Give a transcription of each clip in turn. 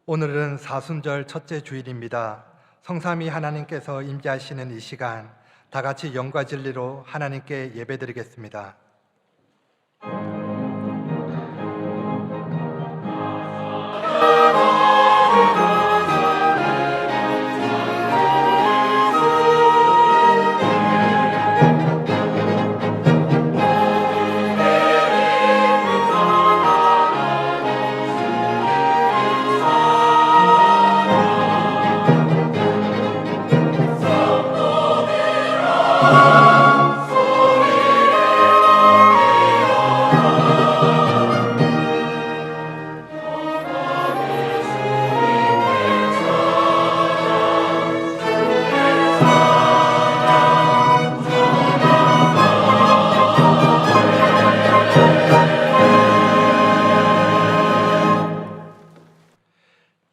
오늘은 사순절 첫째 주일입니다. 성삼위 하나님께서 임재하시는 이 시간, 다 같이 영과 진리로 하나님께 예배드리겠습니다.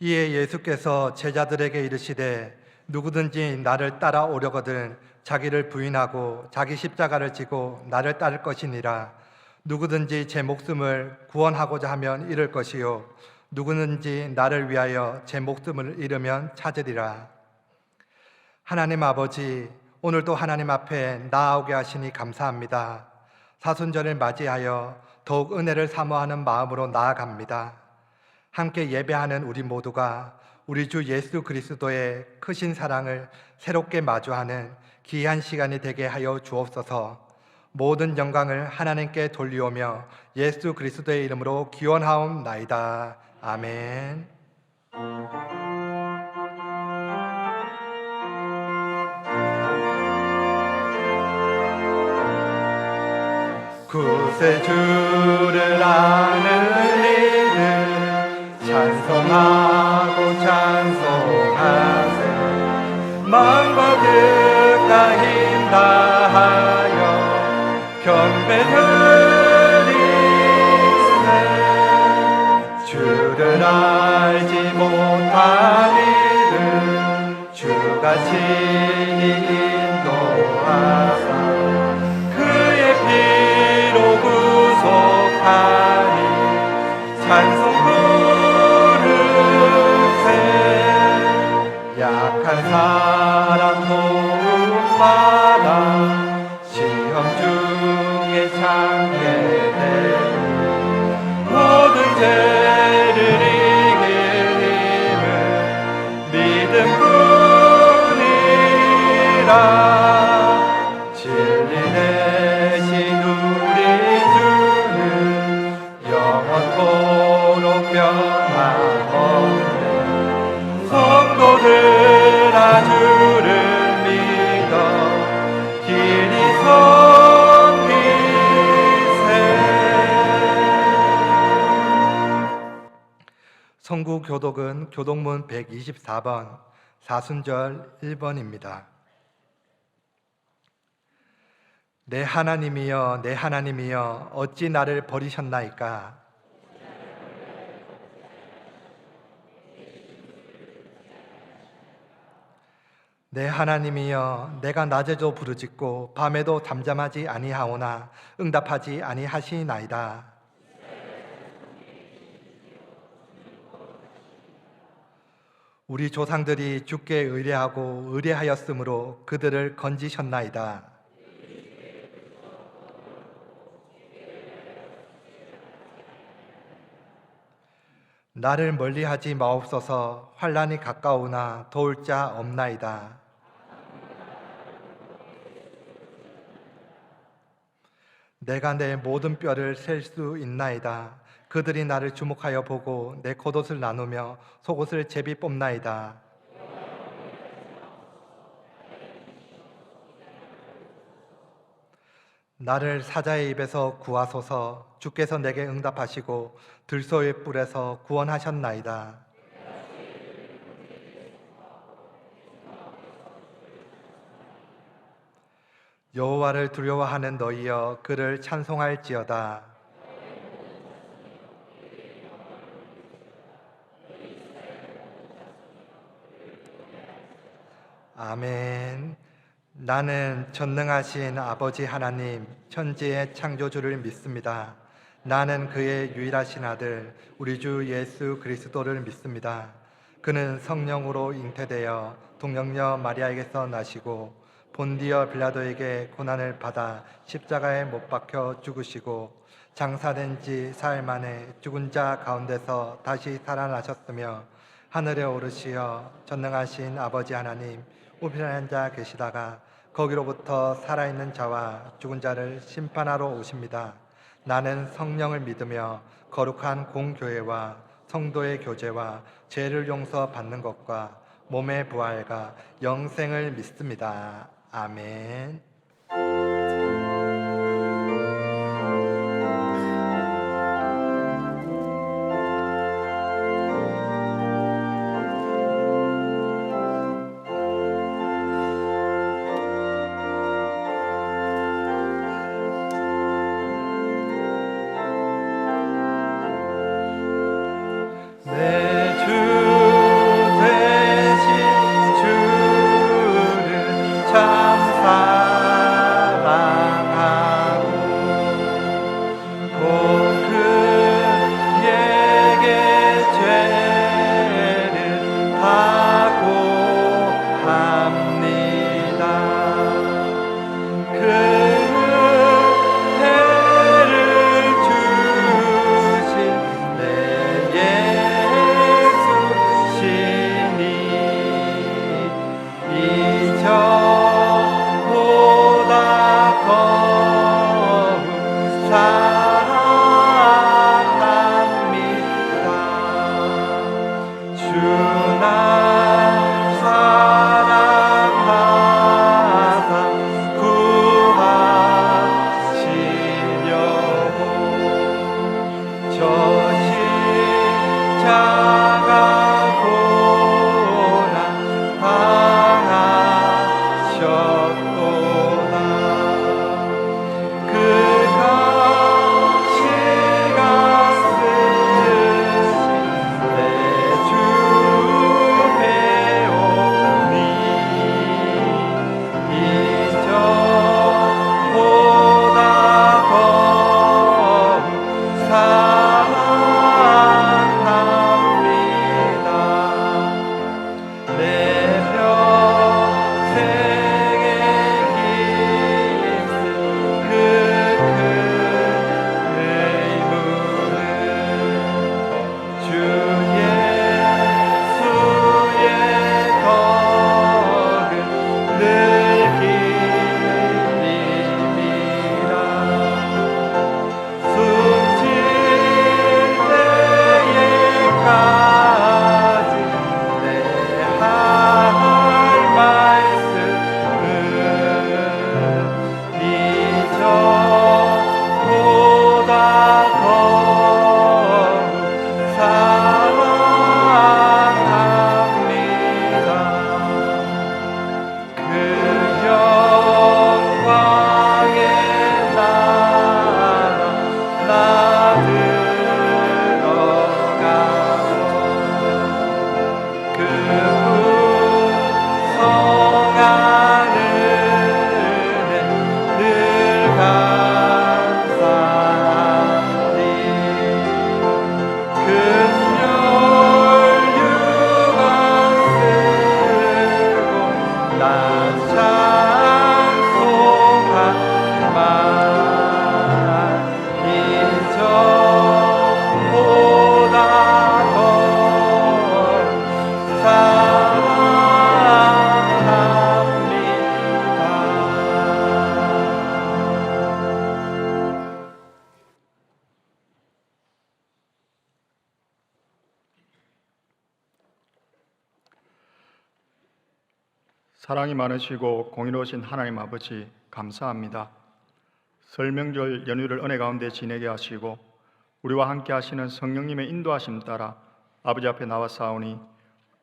이에 예수께서 제자들에게 이르시되 누구든지 나를 따라오려거든 자기를 부인하고 자기 십자가를 지고 나를 따를 것이니라. 누구든지 제 목숨을 구원하고자 하면 잃을 것이요 누구든지 나를 위하여 제 목숨을 잃으면 찾으리라. 하나님 아버지, 오늘도 하나님 앞에 나아오게 하시니 감사합니다. 사순절을 맞이하여 더욱 은혜를 사모하는 마음으로 나아갑니다. 함께 예배하는 우리 모두가 우리 주 예수 그리스도의 크신 사랑을 새롭게 마주하는 귀한 시간이 되게 하여 주옵소서. 모든 영광을 하나님께 돌리오며 예수 그리스도의 이름으로 기원하옵나이다. 아멘. 구세주를 아는 이들 찬송하고 찬송하세. 마음과 뜻과 힘 다하여 경배 드리세. 주를 알지 못한 이들 주같이 인도하사 그의 피로 구속하니 찬송 약한 사람 도움받아 시험 중에 참게되니 모든 죄를 이길 힘은 믿음뿐이라. 진리 대신 우리 주는 영원토록 변함없네. 성도들아 주를 믿어 길이 섬기세. 성구교독은 교독문 124번 사순절 1번입니다. 내 하나님이여 내 하나님이여 어찌 나를 버리셨나이까. 내 하나님이여 내가 낮에도 부르짖고 밤에도 잠잠하지 아니하오나 응답하지 아니하시나이다. 우리 조상들이 주께 의뢰하고 의뢰하였으므로 그들을 건지셨나이다. 나를 멀리하지 마옵소서. 환난이 가까우나 도울 자 없나이다. 내가 내 모든 뼈를 셀 수 있나이다. 그들이 나를 주목하여 보고 내 겉옷을 나누며 속옷을 제비 뽑나이다. 나를 사자의 입에서 구하소서. 주께서 내게 응답하시고 들소의 뿔에서 구원하셨나이다. 여호와를 두려워하는 너희여 그를 찬송할지어다. 아멘. 나는 전능하신 아버지 하나님 천지의 창조주를 믿습니다. 나는 그의 유일하신 아들 우리 주 예수 그리스도를 믿습니다. 그는 성령으로 잉태되어 동정녀 마리아에게서 나시고 본디어 빌라도에게 고난을 받아 십자가에 못 박혀 죽으시고 장사된 지 사흘 만에 죽은 자 가운데서 다시 살아나셨으며 하늘에 오르시어 전능하신 아버지 하나님 우편한 자 계시다가 거기로부터 살아있는 자와 죽은 자를 심판하러 오십니다. 나는 성령을 믿으며 거룩한 공교회와 성도의 교제와 죄를 용서받는 것과 몸의 부활과 영생을 믿습니다. 아멘. 사랑이 많으시고 공의로우신 하나님 아버지 감사합니다. 설 명절 연휴를 은혜 가운데 지내게 하시고 우리와 함께 하시는 성령님의 인도하심 따라 아버지 앞에 나와사오니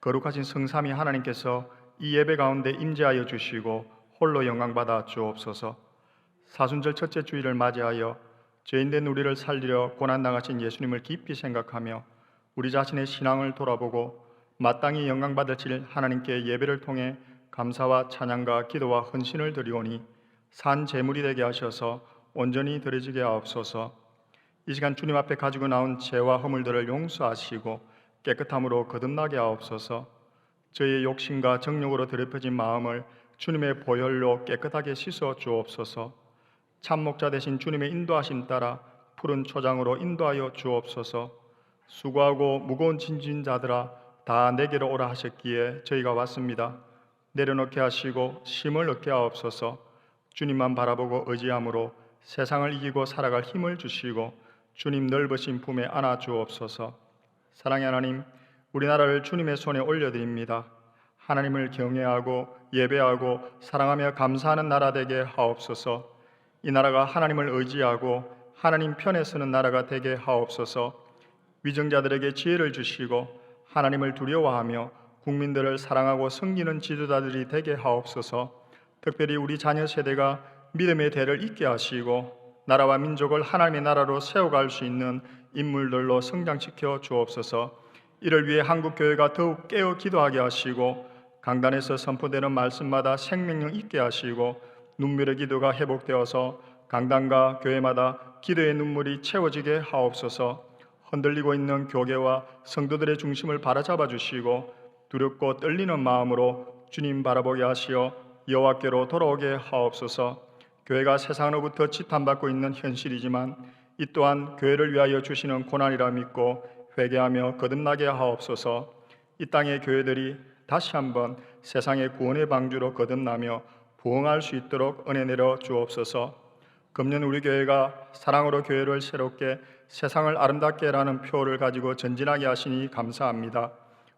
거룩하신 성삼위 하나님께서 이 예배 가운데 임재하여 주시고 홀로 영광받아 주옵소서. 사순절 첫째 주일을 맞이하여 죄인된 우리를 살리려 고난당하신 예수님을 깊이 생각하며 우리 자신의 신앙을 돌아보고 마땅히 영광받을 질 하나님께 예배를 통해 감사와 찬양과 기도와 헌신을 드리오니 산 제물이 되게 하셔서 온전히 드려지게 하옵소서. 이 시간 주님 앞에 가지고 나온 죄와 허물들을 용서하시고 깨끗함으로 거듭나게 하옵소서. 저희의 욕심과 정욕으로 더럽혀진 마음을 주님의 보혈로 깨끗하게 씻어 주옵소서. 참목자 되신 주님의 인도하심 따라 푸른 초장으로 인도하여 주옵소서. 수고하고 무거운 짐진 자들아 다 내게로 오라 하셨기에 저희가 왔습니다. 내려놓게 하시고 쉼을 얻게 하옵소서. 주님만 바라보고 의지함으로 세상을 이기고 살아갈 힘을 주시고 주님 넓으신 품에 안아 주옵소서. 사랑의 하나님, 우리나라를 주님의 손에 올려드립니다. 하나님을 경외하고 예배하고 사랑하며 감사하는 나라 되게 하옵소서. 이 나라가 하나님을 의지하고 하나님 편에 서는 나라가 되게 하옵소서. 위정자들에게 지혜를 주시고 하나님을 두려워하며 국민들을 사랑하고 섬기는 지도자들이 되게 하옵소서. 특별히 우리 자녀 세대가 믿음의 대를 잇게 하시고 나라와 민족을 하나님의 나라로 세워갈 수 있는 인물들로 성장시켜 주옵소서. 이를 위해 한국교회가 더욱 깨어 기도하게 하시고 강단에서 선포되는 말씀마다 생명력 있게 하시고 눈물의 기도가 회복되어서 강단과 교회마다 기도의 눈물이 채워지게 하옵소서. 흔들리고 있는 교계와 성도들의 중심을 바로잡아 주시고 두렵고 떨리는 마음으로 주님 바라보게 하시어 여호와께로 돌아오게 하옵소서. 교회가 세상으로부터 지탄받고 있는 현실이지만 이 또한 교회를 위하여 주시는 고난이라 믿고 회개하며 거듭나게 하옵소서. 이 땅의 교회들이 다시 한번 세상의 구원의 방주로 거듭나며 부흥할 수 있도록 은혜 내려 주옵소서. 금년 우리 교회가 사랑으로 교회를 새롭게 세상을 아름답게 라는 표를 가지고 전진하게 하시니 감사합니다.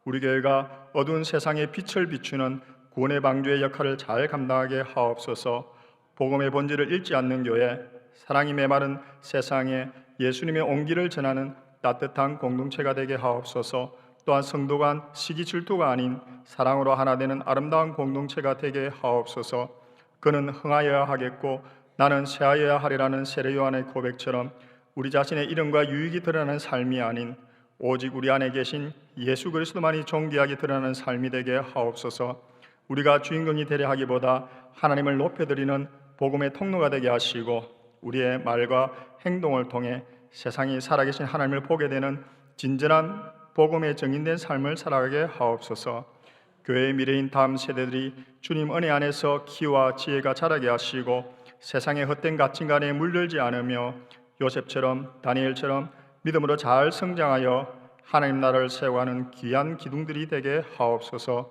우리 교회가 어두운 세상에 빛을 비추는 구원의 방주의 역할을 잘 감당하게 하옵소서. 복음의 본질을 잃지 않는 교회, 사랑이 메마른 세상에 예수님의 온기를 전하는 따뜻한 공동체가 되게 하옵소서. 또한 성도 간 시기 질투가 아닌 사랑으로 하나 되는 아름다운 공동체가 되게 하옵소서. 그는 흥하여야 하겠고 나는 쇠하여야 하리라는 세례 요한의 고백처럼 우리 자신의 이름과 유익이 드러나는 삶이 아닌 오직 우리 안에 계신 예수 그리스도만이 존귀하게 드러나는 삶이 되게 하옵소서. 우리가 주인공이 되려 하기보다 하나님을 높여드리는 복음의 통로가 되게 하시고 우리의 말과 행동을 통해 세상이 살아계신 하나님을 보게 되는 진정한 복음의 정인된 삶을 살아가게 하옵소서. 교회의 미래인 다음 세대들이 주님 은혜 안에서 키와 지혜가 자라게 하시고 세상의 헛된 가치관에 물들지 않으며 요셉처럼 다니엘처럼 믿음으로 잘 성장하여 하나님 나라를 세워가는 귀한 기둥들이 되게 하옵소서.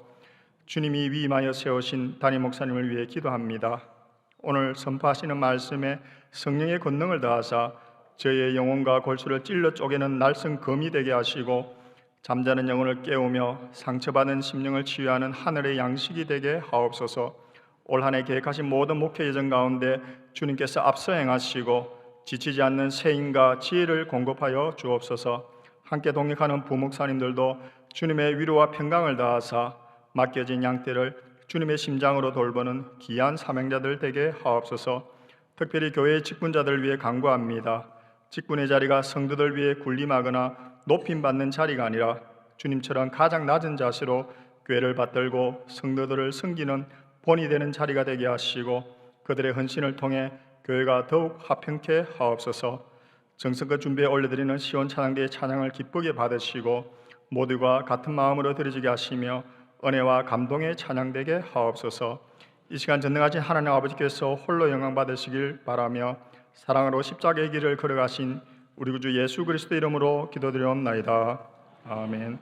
주님이 위임하여 세우신 담임 목사님을 위해 기도합니다. 오늘 선포하시는 말씀에 성령의 권능을 더하사 저희의 영혼과 골수를 찔러 쪼개는 날쌘 검이 되게 하시고 잠자는 영혼을 깨우며 상처받은 심령을 치유하는 하늘의 양식이 되게 하옵소서. 올 한 해 계획하신 모든 목회 예정 가운데 주님께서 앞서 행하시고 지치지 않는 세인과 지혜를 공급하여 주옵소서. 함께 동역하는 부목사님들도 주님의 위로와 평강을 다하사 맡겨진 양떼를 주님의 심장으로 돌보는 귀한 사명자들 되게 하옵소서. 특별히 교회의 직분자들을 위해 간구합니다. 직분의 자리가 성도들 위해 군림하거나 높임받는 자리가 아니라 주님처럼 가장 낮은 자세로 교회를 받들고 성도들을 섬기는 본이 되는 자리가 되게 하시고 그들의 헌신을 통해 교회가 더욱 화평케 하옵소서. 정성껏 준비해 올려드리는 시온 찬양대의 찬양을 기쁘게 받으시고 모두가 같은 마음으로 드려지게 하시며 은혜와 감동의 찬양되게 하옵소서. 이 시간 전능하신 하나님 아버지께서 홀로 영광 받으시길 바라며 사랑으로 십자가의 길을 걸어가신 우리 구주 예수 그리스도 이름으로 기도드리옵나이다. 아멘.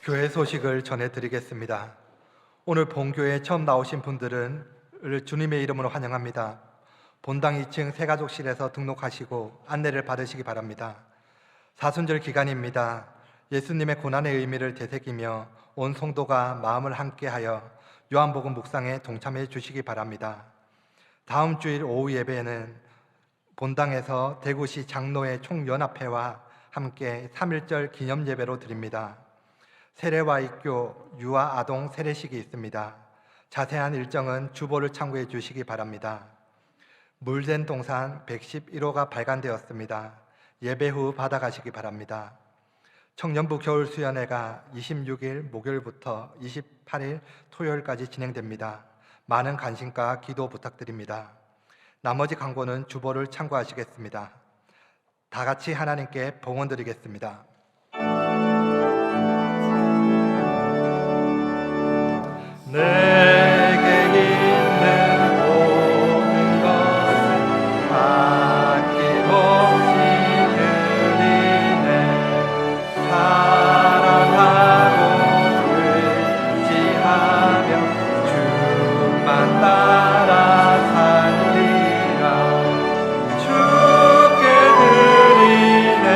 교회 소식을 전해드리겠습니다. 오늘 본교회에 처음 나오신 분들은 주님의 이름으로 환영합니다. 본당 2층 새가족실에서 등록하시고 안내를 받으시기 바랍니다. 사순절 기간입니다. 예수님의 고난의 의미를 되새기며 온 성도가 마음을 함께하여 요한복음 묵상에 동참해 주시기 바랍니다. 다음 주일 오후 예배에는 본당에서 대구시 장로회 총연합회와 함께 3.1절 기념 예배로 드립니다. 세례와 입교, 유아 아동 세례식이 있습니다. 자세한 일정은 주보를 참고해 주시기 바랍니다. 물된 동산 111호가 발간되었습니다. 예배 후 받아가시기 바랍니다. 청년부 겨울수련회가 26일 목요일부터 28일 토요일까지 진행됩니다. 많은 관심과 기도 부탁드립니다. 나머지 광고는 주보를 참고하시겠습니다. 다 같이 하나님께 봉헌 드리겠습니다. 내게 있는 모든 것을 아낌없이 드리네. 사랑하고 의지하며 주만 따라 살리라. 주께 드리네.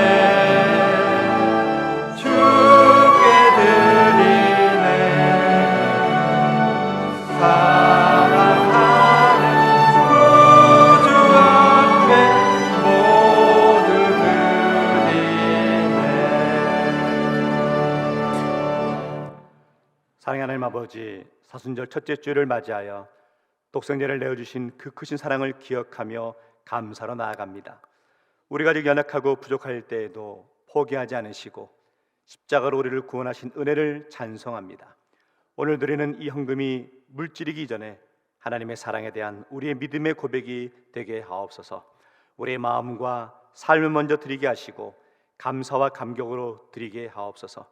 주께 드리네. 사랑하는 구주 앞에 모두 드리네. 사랑하는 하나님 아버지, 사순절 첫째 주일을 맞이하여 독생자를 내어주신 그 크신 사랑을 기억하며 감사로 나아갑니다. 우리가 아직 연약하고 부족할 때에도 포기하지 않으시고 십자가로 우리를 구원하신 은혜를 찬송합니다. 오늘 드리는 이 헌금이 물질이기 전에 하나님의 사랑에 대한 우리의 믿음의 고백이 되게 하옵소서. 우리의 마음과 삶을 먼저 드리게 하시고 감사와 감격으로 드리게 하옵소서.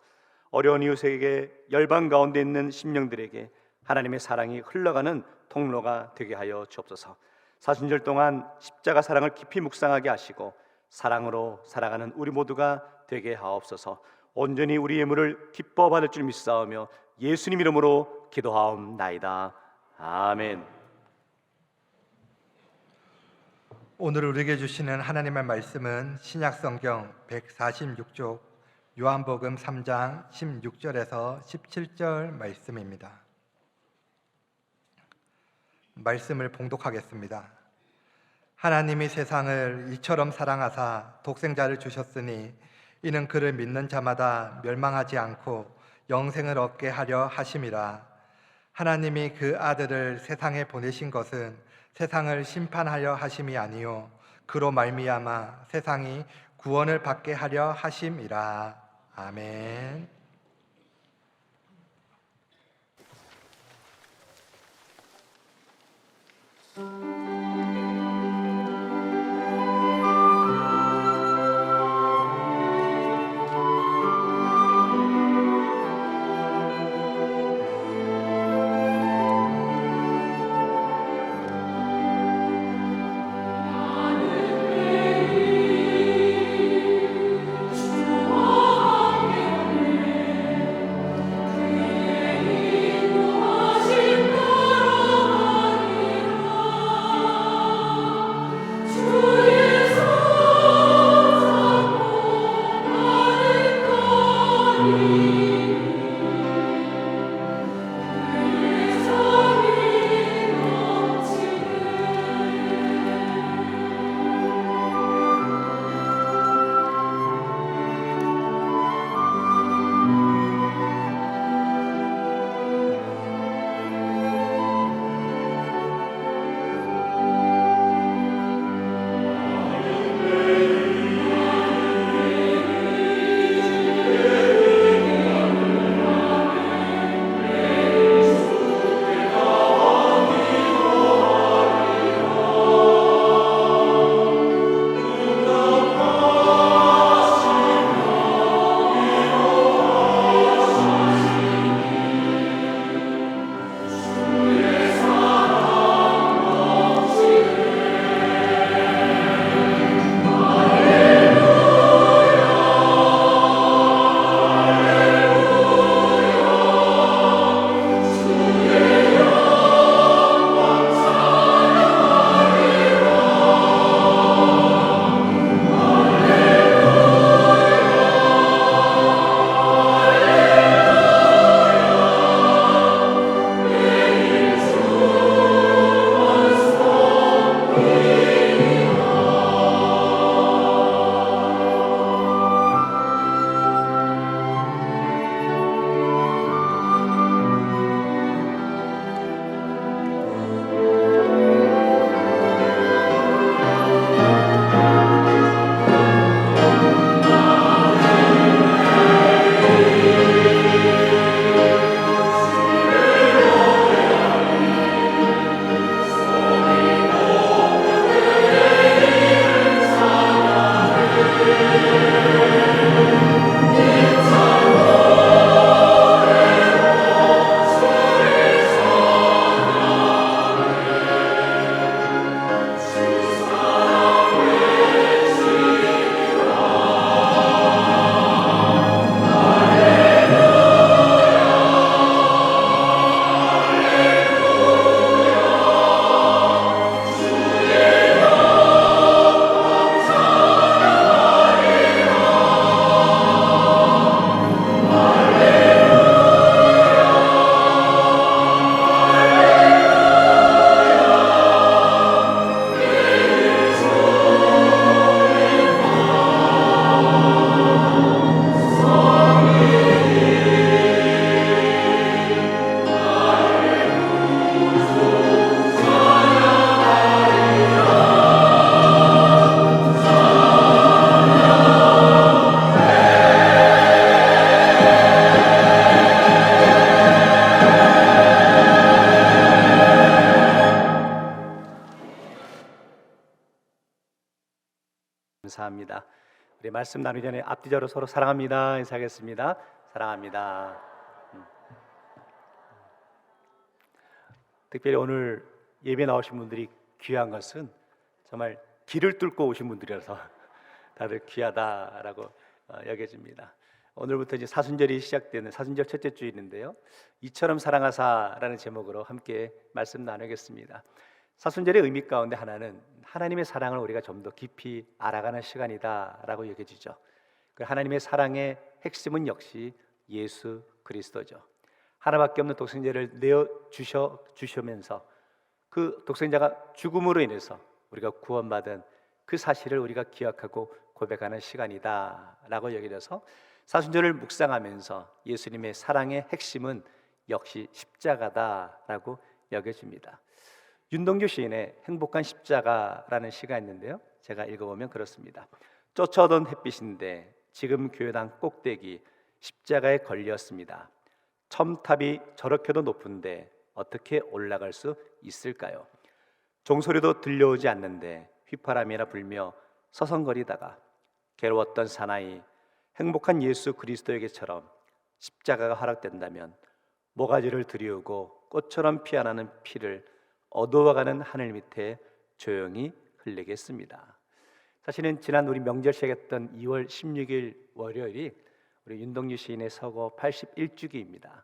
어려운 이웃에게, 열방 가운데 있는 심령들에게 하나님의 사랑이 흘러가는 통로가 되게 하여 주옵소서. 사순절 동안 십자가 사랑을 깊이 묵상하게 하시고 사랑으로 살아가는 우리 모두가 되게 하옵소서. 온전히 우리 예물을 기뻐 받을 줄 믿사오며 예수님 이름으로 기도하옵나이다. 아멘. 오늘 우리에게 주시는 하나님의 말씀은 신약성경 146쪽 요한복음 3장 16절에서 17절 말씀입니다. 말씀을 봉독하겠습니다. 하나님이 세상을 이처럼 사랑하사 독생자를 주셨으니 이는 그를 믿는 자마다 멸망하지 않고 영생을 얻게 하려 하심이라. 하나님이 그 아들을 세상에 보내신 것은 세상을 심판하려 하심이 아니요 그로 말미암아 세상이 구원을 받게 하려 하심이라. 아멘. 주와 함께 감사합니다. 우리 말씀 나누기 전에 앞뒤적으로 서로 사랑합니다 인사하겠습니다. 사랑합니다. 특별히 오늘 예배 나오신 분들이 귀한 것은 정말 길을 뚫고 오신 분들이라서 다들 귀하다라고 여겨집니다. 오늘부터 이제 사순절이 시작되는 사순절 첫째 주일인데요. 이처럼 사랑하사라는 제목으로 함께 말씀 나누겠습니다. 사순절의 의미 가운데 하나는 하나님의 사랑을 우리가 좀 더 깊이 알아가는 시간이다라고 여겨지죠. 그 하나님의 사랑의 핵심은 역시 예수 그리스도죠. 하나밖에 없는 독생자를 내어 주시면서 그 독생자가 죽음으로 인해서 우리가 구원받은 그 사실을 우리가 기억하고 고백하는 시간이다라고 여겨져서 사순절을 묵상하면서 예수님의 사랑의 핵심은 역시 십자가다라고 여겨집니다. 윤동주 시인의 행복한 십자가라는 시가 있는데요, 제가 읽어보면 그렇습니다. 쫓아오던 햇빛인데 지금 교회당 꼭대기 십자가에 걸렸습니다. 첨탑이 저렇게도 높은데 어떻게 올라갈 수 있을까요? 종소리도 들려오지 않는데 휘파람이나 불며 서성거리다가 괴로웠던 사나이 행복한 예수 그리스도에게처럼 십자가가 허락된다면 모가지를 들이우고 꽃처럼 피어나는 피를 어두워가는 하늘 밑에 조용히 흘리겠습니다. 사실은 지난 우리 명절 시작했던 2월 16일 월요일이 우리 윤동주 시인의 서거 81주기입니다.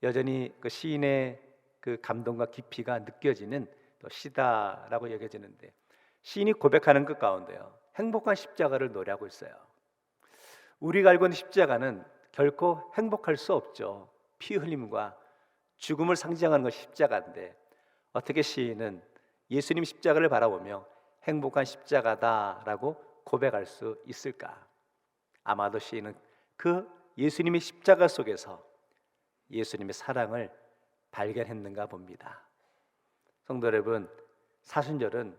여전히 그 시인의 그 감동과 깊이가 느껴지는 또 시다라고 여겨지는데, 시인이 고백하는 것 가운데요, 행복한 십자가를 노래하고 있어요. 우리가 알고 있는 십자가는 결코 행복할 수 없죠. 피 흘림과 죽음을 상징하는 것이 십자가인데 어떻게 시인은 예수님 십자가를 바라보며 행복한 십자가다라고 고백할 수 있을까? 아마도 시인은 그 예수님의 십자가 속에서 예수님의 사랑을 발견했는가 봅니다. 성도 여러분, 사순절은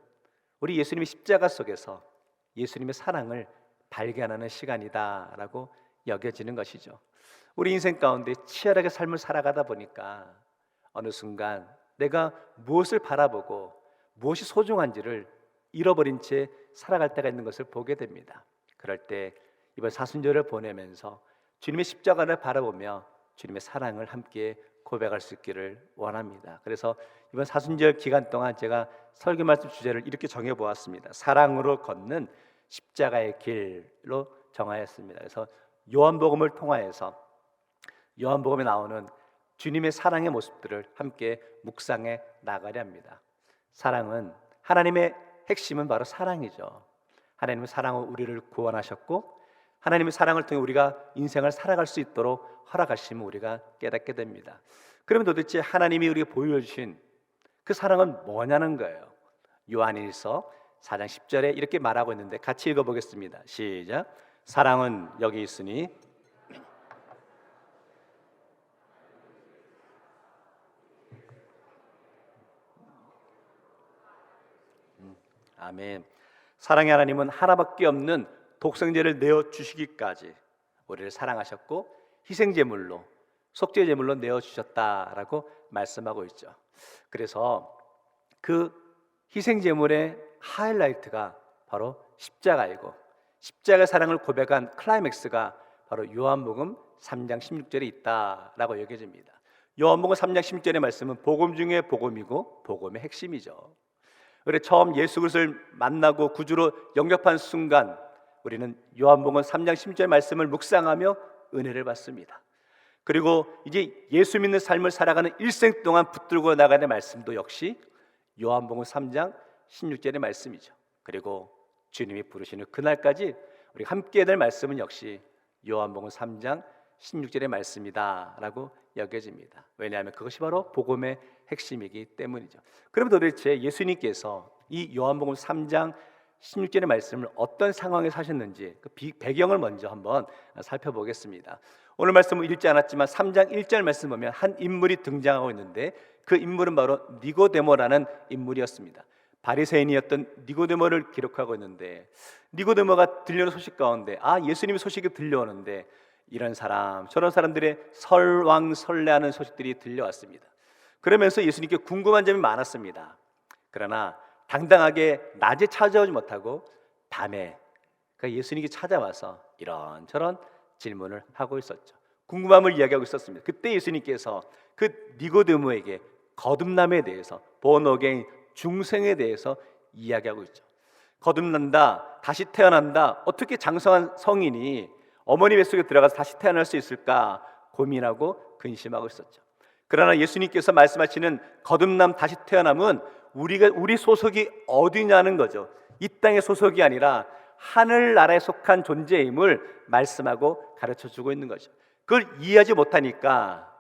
우리 예수님의 십자가 속에서 예수님의 사랑을 발견하는 시간이다라고 여겨지는 것이죠. 우리 인생 가운데 치열하게 삶을 살아가다 보니까 어느 순간 내가 무엇을 바라보고 무엇이 소중한지를 잃어버린 채 살아갈 때가 있는 것을 보게 됩니다. 그럴 때 이번 사순절을 보내면서 주님의 십자가를 바라보며 주님의 사랑을 함께 고백할 수 있기를 원합니다. 그래서 이번 사순절 기간 동안 제가 설교 말씀 주제를 이렇게 정해보았습니다. 사랑으로 걷는 십자가의 길로 정하였습니다. 그래서 요한복음을 통하여서 요한복음에 나오는 주님의 사랑의 모습들을 함께 묵상해 나가려 합니다. 사랑은, 하나님의 핵심은 바로 사랑이죠. 하나님의 사랑으로 우리를 구원하셨고 하나님의 사랑을 통해 우리가 인생을 살아갈 수 있도록 허락하심을 우리가 깨닫게 됩니다. 그러면 도대체 하나님이 우리에게 보여주신 그 사랑은 뭐냐는 거예요. 요한일서 4장 10절에 이렇게 말하고 있는데 같이 읽어보겠습니다. 시작. 사랑은 여기 있으니 아멘. 사랑의 하나님은 하나밖에 없는 독생자를 내어주시기까지 우리를 사랑하셨고 희생제물로, 속죄제물로 내어주셨다라고 말씀하고 있죠. 그래서 그 희생제물의 하이라이트가 바로 십자가이고, 십자가의 사랑을 고백한 클라이맥스가 바로 요한복음 3장 16절에 있다라고 여겨집니다. 요한복음 3장 16절의 말씀은 복음 중에 복음이고 복음의 핵심이죠. 그래 처음 예수 그리스도를 만나고 구주로 영접한 순간 우리는 요한복음 3장 16절 말씀을 묵상하며 은혜를 받습니다. 그리고 이제 예수 믿는 삶을 살아가는 일생 동안 붙들고 나가는 말씀도 역시 요한복음 3장 16절의 말씀이죠. 그리고 주님이 부르시는 그날까지 우리 함께 될 말씀은 역시 요한복음 3장 16절의 말씀이다라고 여겨집니다. 왜냐하면 그것이 바로 복음의 핵심이기 때문이죠. 그럼 도대체 예수님께서 이 요한복음 3장 16절의 말씀을 어떤 상황에서 하셨는지 그 배경을 먼저 한번 살펴보겠습니다. 오늘 말씀을 읽지 않았지만 3장 1절 말씀 보면 한 인물이 등장하고 있는데 그 인물은 바로 니고데모라는 인물이었습니다. 바리새인이었던 니고데모를 기록하고 있는데, 니고데모가 들려오는 소식 가운데 예수님의 소식이 들려오는데 이런 사람 저런 사람들의 설왕설래하는 소식들이 들려왔습니다. 그러면서 예수님께 궁금한 점이 많았습니다. 그러나 당당하게 낮에 찾아오지 못하고 밤에 그러니까 예수님이 찾아와서 이런저런 질문을 하고 있었죠. 궁금함을 이야기하고 있었습니다. 그때 예수님께서 그 니고데모에게 거듭남에 대해서, born again, 중생에 대해서 이야기하고 있죠. 거듭난다, 다시 태어난다, 어떻게 장성한 성인이 어머니 뱃속에 들어가서 다시 태어날 수 있을까 고민하고 근심하고 있었죠. 그러나 예수님께서 말씀하시는 거듭남, 다시 태어남은 우리 소속이 어디냐는 거죠. 이 땅의 소속이 아니라 하늘나라에 속한 존재임을 말씀하고 가르쳐주고 있는 거죠. 그걸 이해하지 못하니까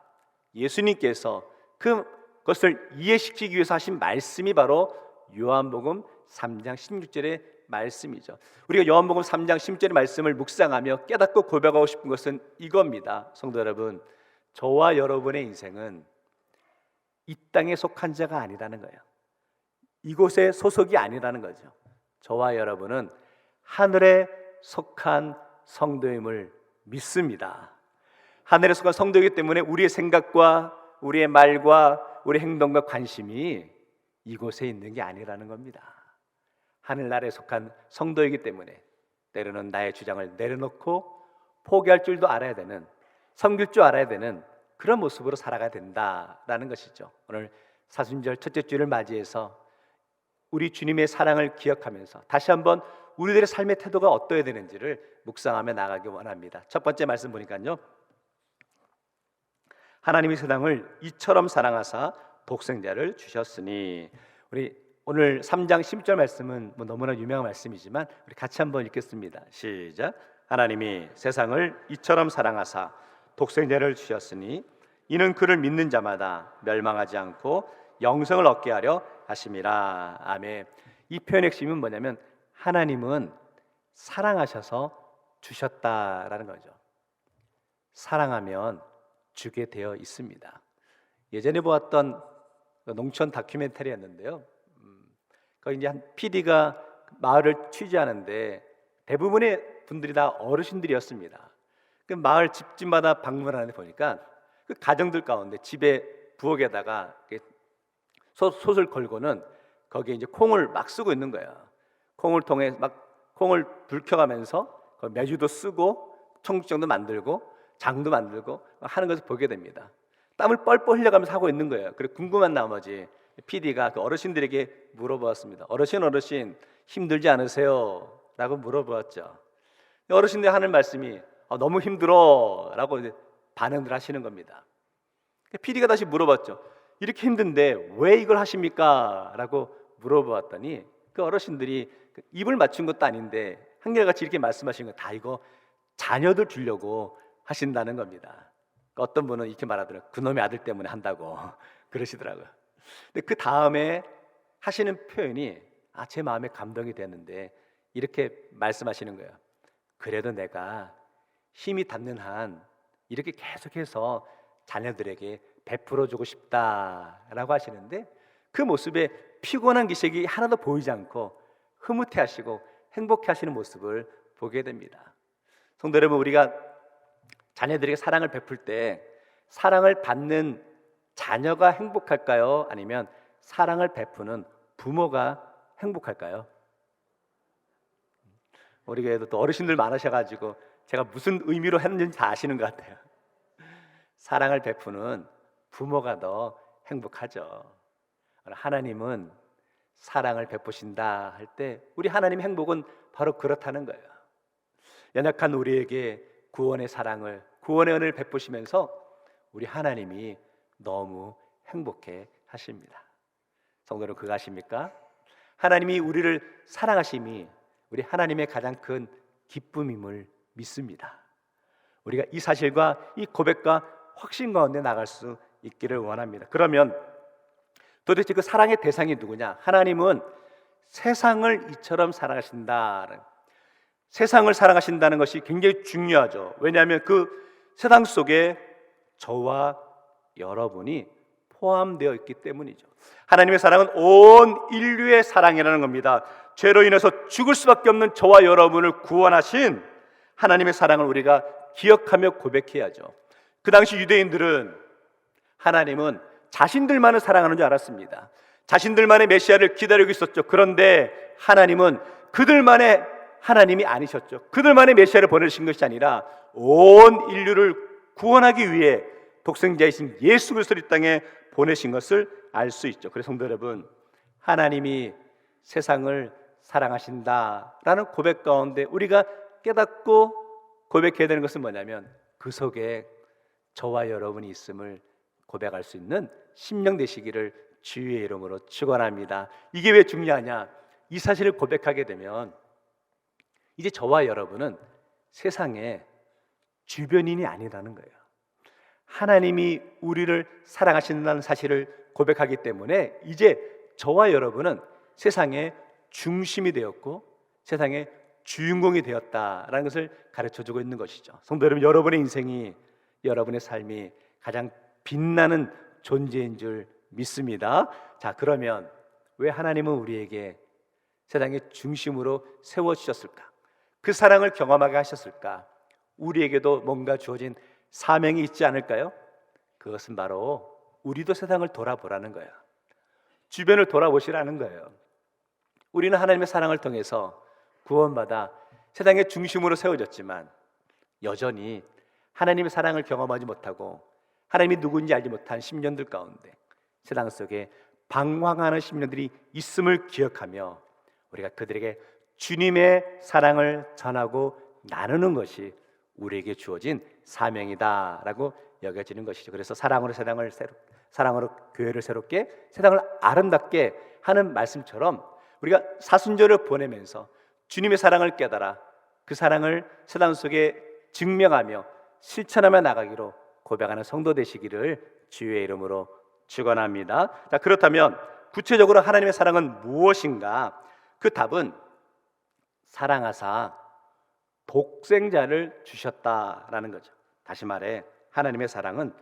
예수님께서 그것을 이해시키기 위해서 하신 말씀이 바로 요한복음 3장 16절의 말씀이죠. 우리가 요한복음 3장 16절의 말씀을 묵상하며 깨닫고 고백하고 싶은 것은 이겁니다. 성도 여러분, 저와 여러분의 인생은 이 땅에 속한 자가 아니라는 거예요. 이곳에 소속이 아니라는 거죠. 저와 여러분은 하늘에 속한 성도임을 믿습니다. 하늘에 속한 성도이기 때문에 우리의 생각과 우리의 말과 우리의 행동과 관심이 이곳에 있는 게 아니라는 겁니다. 하늘나라에 속한 성도이기 때문에 때로는 나의 주장을 내려놓고 포기할 줄도 알아야 되는, 섬길 줄 알아야 되는 그런 모습으로 살아가야 된다라는 것이죠. 오늘 사순절 첫째 주를 맞이해서 우리 주님의 사랑을 기억하면서 다시 한번 우리들의 삶의 태도가 어떠해야 되는지를 묵상하며 나가기 원합니다. 첫 번째 말씀 보니까요, 하나님이 세상을 이처럼 사랑하사 독생자를 주셨으니, 우리 오늘 3장 10절 말씀은 너무나 유명한 말씀이지만 우리 같이 한번 읽겠습니다. 시작. 하나님이 세상을 이처럼 사랑하사 독생자를 주셨으니 이는 그를 믿는 자마다 멸망하지 않고 영생을 얻게 하려 하심이라. 아멘. 이 표현의 핵심은 뭐냐면 하나님은 사랑하셔서 주셨다라는 거죠. 사랑하면 주게 되어 있습니다. 예전에 보았던 농촌 다큐멘터리였는데요. 거기 이제 한 PD가 마을을 취재하는데 대부분의 분들이 다 어르신들이었습니다. 그 마을 집집마다 방문하는데 보니까 그 가정들 가운데 집에 부엌에다가 솥을 걸고는 거기에 이제 콩을 막 쓰고 있는 거예요. 콩을 통해 막 콩을 불 켜가면서 메주도 쓰고 청국장도 만들고 장도 만들고 하는 것을 보게 됩니다. 땀을 뻘뻘 흘려가면서 하고 있는 거예요. 그리고 궁금한 나머지 PD가 그 어르신들에게 물어보았습니다. 어르신 힘들지 않으세요? 라고 물어보았죠. 어르신들이 하는 말씀이 너무 힘들어 라고 이제 반응을 하시는 겁니다. PD가 다시 물어봤죠. 이렇게 힘든데 왜 이걸 하십니까? 라고 물어보았더니 그 어르신들이 입을 맞춘 것도 아닌데 한결같이 이렇게 말씀하시는 거 다 이거 자녀들 주려고 하신다는 겁니다. 어떤 분은 이렇게 말하더라고요. 그놈의 아들 때문에 한다고 그러시더라고요. 근데 그 다음에 하시는 표현이 제 마음에 감동이 됐는데 이렇게 말씀하시는 거예요. 그래도 내가 힘이 닿는 한 이렇게 계속해서 자녀들에게 베풀어주고 싶다라고 하시는데 그 모습에 피곤한 기색이 하나도 보이지 않고 흐뭇해하시고 행복해하시는 모습을 보게 됩니다. 성도 여러분, 우리가 자녀들에게 사랑을 베풀 때 사랑을 받는 자녀가 행복할까요? 아니면 사랑을 베푸는 부모가 행복할까요? 우리 교회도 또 어르신들 많으셔가지고 제가 무슨 의미로 했는지 다 아시는 것 같아요. 사랑을 베푸는 부모가 더 행복하죠. 하나님은 사랑을 베푸신다 할 때 우리 하나님의 행복은 바로 그렇다는 거예요. 연약한 우리에게 구원의 사랑을, 구원의 은혜를 베푸시면서 우리 하나님이 너무 행복해 하십니다. 성도는 그거 아십니까? 하나님이 우리를 사랑하심이 우리 하나님의 가장 큰 기쁨임을 믿습니다. 우리가 이 사실과 이 고백과 확신 가운데 나갈 수 있기를 원합니다. 그러면 도대체 그 사랑의 대상이 누구냐? 하나님은 세상을 이처럼 사랑하신다. 세상을 사랑하신다는 것이 굉장히 중요하죠. 왜냐하면 그 세상 속에 저와 여러분이 포함되어 있기 때문이죠. 하나님의 사랑은 온 인류의 사랑이라는 겁니다. 죄로 인해서 죽을 수밖에 없는 저와 여러분을 구원하신 하나님의 사랑을 우리가 기억하며 고백해야죠. 그 당시 유대인들은 하나님은 자신들만을 사랑하는 줄 알았습니다. 자신들만의 메시아를 기다리고 있었죠. 그런데 하나님은 그들만의 하나님이 아니셨죠. 그들만의 메시아를 보내신 것이 아니라 온 인류를 구원하기 위해 독생자이신 예수 그리스도를 이 땅에 보내신 것을 알 수 있죠. 그래서 성도 여러분, 하나님이 세상을 사랑하신다라는 고백 가운데 우리가 깨닫고 고백해야 되는 것은 뭐냐면 그 속에 저와 여러분이 있음을 고백할 수 있는 심령 되시기를 주의 이름으로 축원합니다. 이게 왜 중요하냐? 이 사실을 고백하게 되면 이제 저와 여러분은 세상에 주변인이 아니라는 거예요. 하나님이 우리를 사랑하신다는 사실을 고백하기 때문에 이제 저와 여러분은 세상의 중심이 되었고 세상의 주인공이 되었다라는 것을 가르쳐주고 있는 것이죠. 성도 여러분, 여러분의 인생이, 여러분의 삶이 가장 빛나는 존재인 줄 믿습니다. 자, 그러면 왜 하나님은 우리에게 세상의 중심으로 세워주셨을까? 그 사랑을 경험하게 하셨을까? 우리에게도 뭔가 주어진 사명이 있지 않을까요? 그것은 바로 우리도 세상을 돌아보라는 거예요. 주변을 돌아보시라는 거예요. 우리는 하나님의 사랑을 통해서 구원받아 세상의 중심으로 세워졌지만 여전히 하나님의 사랑을 경험하지 못하고 하나님이 누구인지 알지 못한 심령들 가운데 세상 속에 방황하는 심령들이 있음을 기억하며 우리가 그들에게 주님의 사랑을 전하고 나누는 것이 우리에게 주어진 사명이다라고 여겨지는 것이죠. 그래서 사랑으로 사랑으로 교회를 새롭게, 세상을 아름답게 하는 말씀처럼 우리가 사순절을 보내면서 주님의 사랑을 깨달아 그 사랑을 세상 속에 증명하며 실천하며 나가기로 고백하는 성도 되시기를 주의 이름으로 축원합니다. 자, 그렇다면 구체적으로 하나님의 사랑은 무엇인가? 그 답은 사랑하사 독생자를 주셨다라는 거죠. 다시 말해 하나님의 사랑은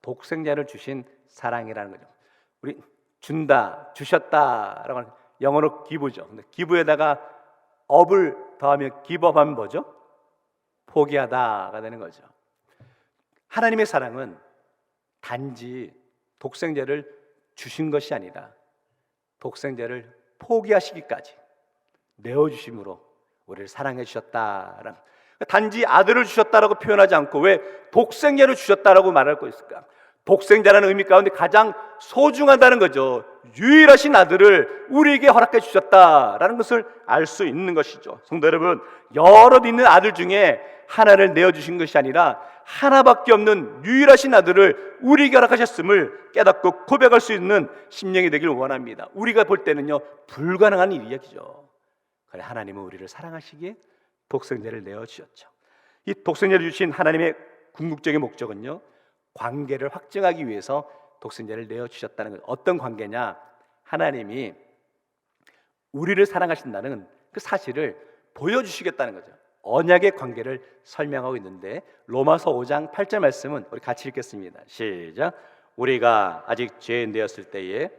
독생자를 주신 사랑이라는 거죠. 우리 준다, 주셨다라고 하는 영어로 기부죠. 근데 기부에다가 업을 더하면 기법하면 뭐죠? 포기하다가 되는 거죠. 하나님의 사랑은 단지 독생자를 주신 것이 아니라 독생자를 포기하시기까지 내어주심으로 우리를 사랑해 주셨다라는, 단지 아들을 주셨다라고 표현하지 않고 왜 독생자를 주셨다라고 말할 거 있을까? 독생자라는 의미 가운데 가장 소중하다는 거죠. 유일하신 아들을 우리에게 허락해 주셨다라는 것을 알 수 있는 것이죠. 성도 여러분, 여럿 있는 아들 중에 하나를 내어주신 것이 아니라 하나밖에 없는 유일하신 아들을 우리에게 허락하셨음을 깨닫고 고백할 수 있는 심령이 되길 원합니다. 우리가 볼 때는요 불가능한 일이죠. 그래, 하나님은 우리를 사랑하시기에 독생자를 내어주셨죠. 이 독생자를 주신 하나님의 궁극적인 목적은요 관계를 확증하기 위해서 독생자를 내어주셨다는 것. 어떤 관계냐? 하나님이 우리를 사랑하신다는 그 사실을 보여주시겠다는 거죠. 언약의 관계를 설명하고 있는데 로마서 5장 8절 말씀은 우리 같이 읽겠습니다. 시작. 우리가 아직 죄인 되었을 때에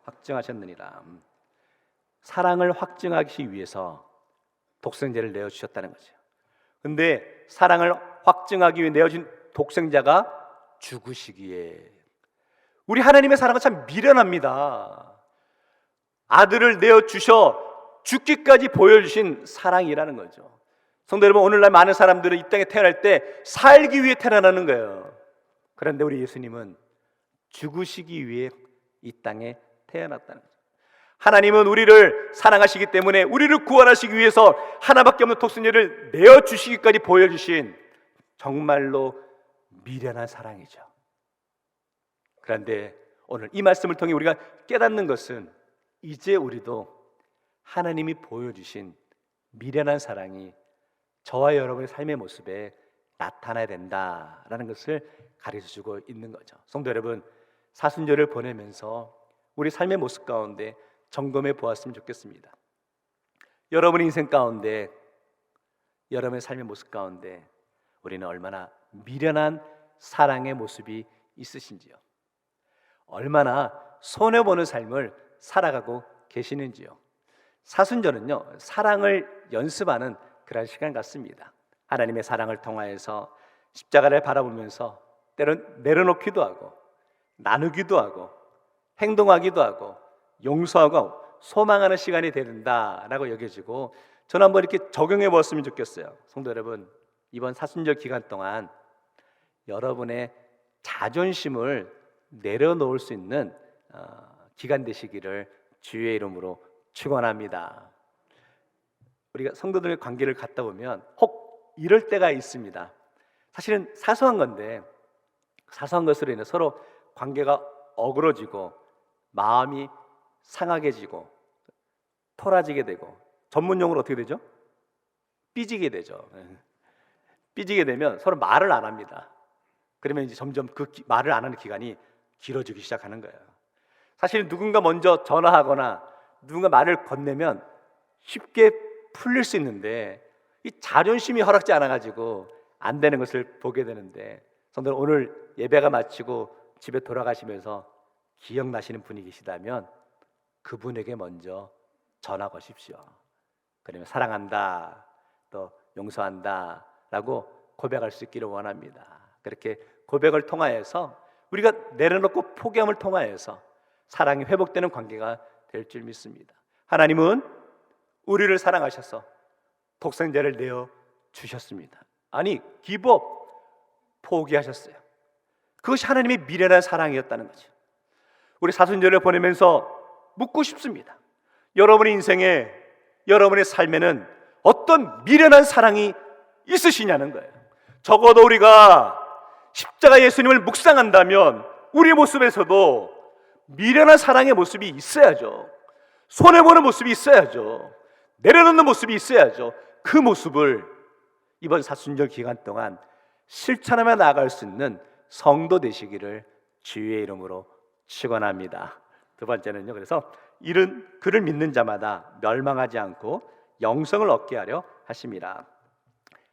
확증하셨느니라. 사랑을 확증하기 위해서 독생자를 내어주셨다는 거죠. 근데 사랑을 확증하기 위해 내어준 독생자가 죽으시기에, 우리 하나님의 사랑은 참 미련합니다. 아들을 내어주셔 죽기까지 보여주신 사랑이라는 거죠. 성도 여러분, 오늘날 많은 사람들은 이 땅에 태어날 때 살기 위해 태어나는 거예요. 그런데 우리 예수님은 죽으시기 위해 이 땅에 태어났다는 거죠. 하나님은 우리를 사랑하시기 때문에 우리를 구원하시기 위해서 하나밖에 없는 독생자를 내어주시기까지 보여주신 정말로 미련한 사랑이죠. 그런데 오늘 이 말씀을 통해 우리가 깨닫는 것은 이제 우리도 하나님이 보여주신 미련한 사랑이 저와 여러분의 삶의 모습에 나타나야 된다라는 것을 가르쳐주고 있는 거죠. 성도 여러분, 사순절을 보내면서 우리 삶의 모습 가운데 점검해 보았으면 좋겠습니다. 여러분의 인생 가운데, 여러분의 삶의 모습 가운데 우리는 얼마나 미련한 사랑의 모습이 있으신지요? 얼마나 손해보는 삶을 살아가고 계시는지요? 사순절은요 사랑을 연습하는 그런 시간 같습니다. 하나님의 사랑을 통하여서 십자가를 바라보면서 때론 내려놓기도 하고 나누기도 하고 행동하기도 하고 용서하고 소망하는 시간이 된다라고 여겨지고, 저는 한번 이렇게 적용해 보았으면 좋겠어요. 성도 여러분, 이번 사순절 기간 동안 여러분의 자존심을 내려놓을 수 있는 기간 되시기를 주의 이름으로 축원합니다. 우리가 성도들의 관계를 갖다 보면 혹 이럴 때가 있습니다. 사실은 사소한 건데, 사소한 것으로 인해 서로 관계가 어그러지고 마음이 상하게 지고 토라지게 되고, 전문용어로 어떻게 되죠? 삐지게 되죠. 삐지게 되면 서로 말을 안 합니다. 그러면 이제 점점 말을 안 하는 기간이 길어지기 시작하는 거예요. 사실 누군가 먼저 전화하거나 누군가 말을 건네면 쉽게 풀릴 수 있는데, 이 자존심이 허락지 않아가지고 안 되는 것을 보게 되는데, 성도들 오늘 예배가 마치고 집에 돌아가시면서 기억나시는 분이 계시다면 그분에게 먼저 전화 거십시오. 그러면 사랑한다, 또 용서한다 라고 고백할 수 있기를 원합니다. 그렇게 고백을 통하여서, 우리가 내려놓고 포기함을 통하여서 사랑이 회복되는 관계가 될 줄 믿습니다. 하나님은 우리를 사랑하셔서 독생자를 내어 주셨습니다. 아니, 기법 포기하셨어요. 그것이 하나님의 미련한 사랑이었다는 거죠. 우리 사순절을 보내면서 묻고 싶습니다. 여러분의 인생에, 여러분의 삶에는 어떤 미련한 사랑이 있으시냐는 거예요. 적어도 우리가 십자가 예수님을 묵상한다면 우리의 모습에서도 미련한 사랑의 모습이 있어야죠. 손해보는 모습이 있어야죠. 내려놓는 모습이 있어야죠. 그 모습을 이번 사순절 기간 동안 실천하며 나아갈 수 있는 성도 되시기를 주의 이름으로 축원합니다. 두 번째는요, 그래서 이른 그를 믿는 자마다 멸망하지 않고 영생을 얻게 하려 하심이라.